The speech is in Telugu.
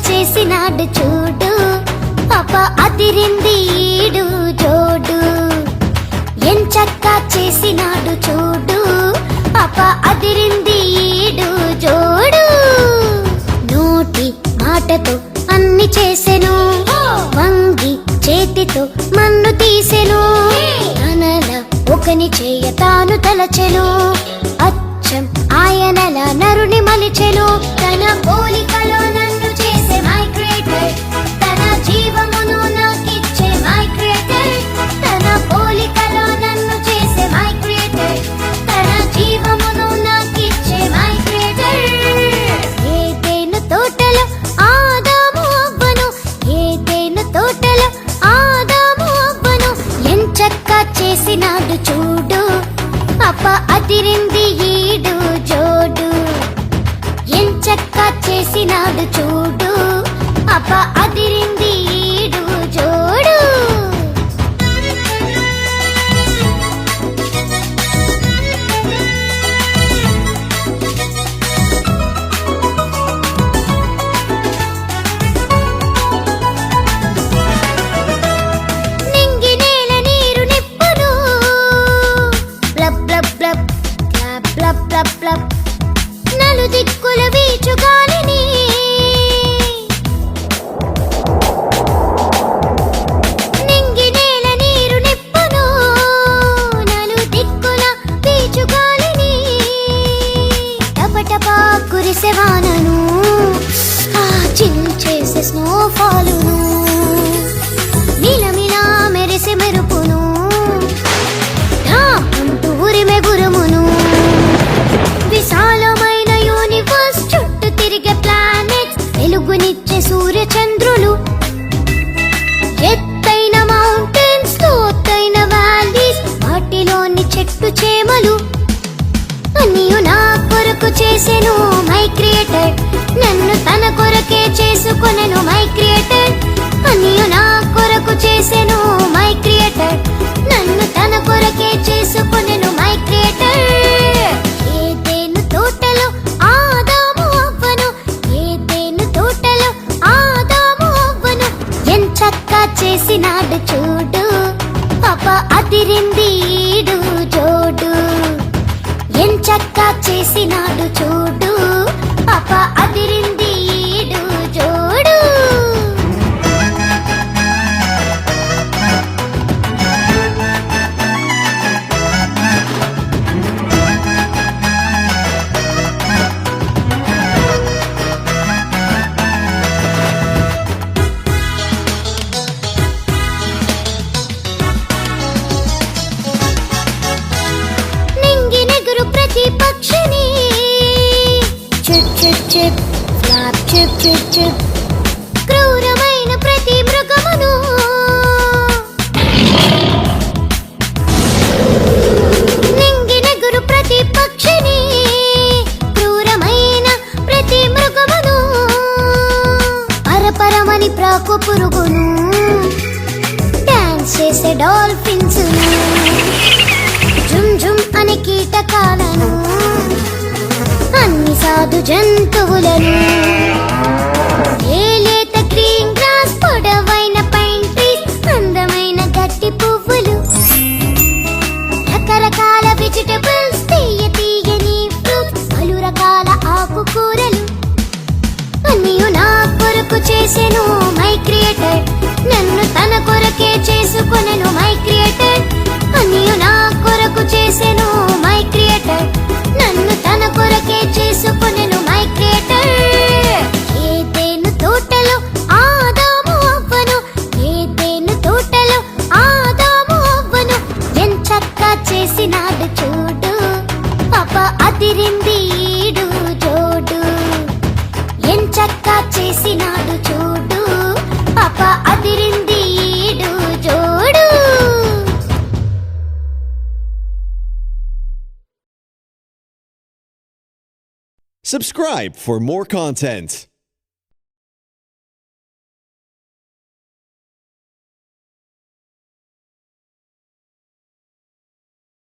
చేసినాడు చూడు పాప అదిరింది ఈడు జోడు ఎంచక్కా చేసినాడు చూడు పాప అదిరింది ఈడు జోడు నోటి మాటతో అన్ని చేసెను వంగి చేతితో మన్ను తీసెను తనల ఒకని చేయ తాను తలచెను అచ్చం ఆయనల నరుని మలిచెను తన పోలికలో నన్ను చేసే మై క్రియేటర్ తన జీవమును నాకిచ్చే మై క్రియేటర్ తన పోలికలో నన్ను చేసే మై క్రియేటర్ తన జీవమును నాకిచ్చే మై క్రియేటర్ ఏదైనా తోటలో ఆదాము అవ్వను ఏదైనా తోటలో ఆదాము అవ్వను ఎంచక్కా చేసినాడు చూడు పాప అదిరింది ఈడు జోడు ఎంచక్కా చేసినాడు చూడు పాప అదిరింది ఈడు జోడు నింగి నేల నీరు నిప్పును blob blob blob blob blob blob blob నలు దిక్కుల వీచు గాలిని నింగి నేల నీరు నిప్పును నలు దిక్కుల వీచు గాలిని టపటపా కురిసె వానను చించేసే స్నోఫాలును మిలమిలా మెరిసె మెరుపును అంటూ ఉరిమె గురుమును విశాలమైన యూనివర్స్ చుట్టూ తిరిగే ప్లానెట్స్ వెలుగునిచ్చే సూర్య చంద్రులు ఎత్తైన మౌంటైన్స్ లోతైన వ్యాలీస్ వాటిలోని చెట్టు చేమలు అన్నీయు నా కొరకు చేసెను మై క్రియేటర్ నన్ను తన కొరకే చేసుకొనెను మై క్రియేటర్ అన్నీయు నా కొరకు చేసెను మై క్రియేటర్ నన్ను తన కొరకే చేసుకొనెను మై క్రియేటర్ ఏదేను తోటలో ఆదాము అవ్వను ఏదేను తోటలో ఆదాము అవ్వను ఎంచక్కా చేసినాడు చూడు పాప అదిరింది ఈడు జోడు ఎంచక్కా చేసినాడు చూడు పాప అదిరింది ఈడు జోడు నింగి నెగురు ప్రతి పక్షిని chip chip chip flop chip chip chip క్రూరమైన ప్రతి మృగమును నింగి నెగురు ప్రతి పక్షిని క్రూరమైన ప్రతి మృగమును పరపరమని ప్రాకు పురుగును డాన్స్ చేసే డాల్ఫిన్స్ జుమ్ జుమ్ అనే కీటకాలను అన్ని సాధు జంతువులను ఏలేత గ్రీన్ గ్రాస్ పొడవైన పైన్ ట్రీస్ అందమైన గట్టి పువ్వులు రకరకాల వెజిటబుల్స్ తీయ తీయని ఫ్రూట్స్ పలు రకాల ఆకుకూరలు అన్నీయు నా కొరకు చేసెను మై క్రియేటర్ నన్ను తన కొరకే చేసుకొనెను మై క్రియేటర్ అన్నీయు నా కొరకు చేసెను మై క్రియేటర్ నన్ను తన కొరకే చేసుకొనెను మై క్రియేటర్ ఏదేను తోటలో ఆదాము అవ్వను ఏదేను తోటలో ఆదాము అవ్వను ఎంచక్కా చేసినాడు చూడు పాప అదిరింది ఈడు జోడు ఎంచక్కా చేసినాడు చూడు పాప అదిరింది ఈడు జోడు Subscribe for more content.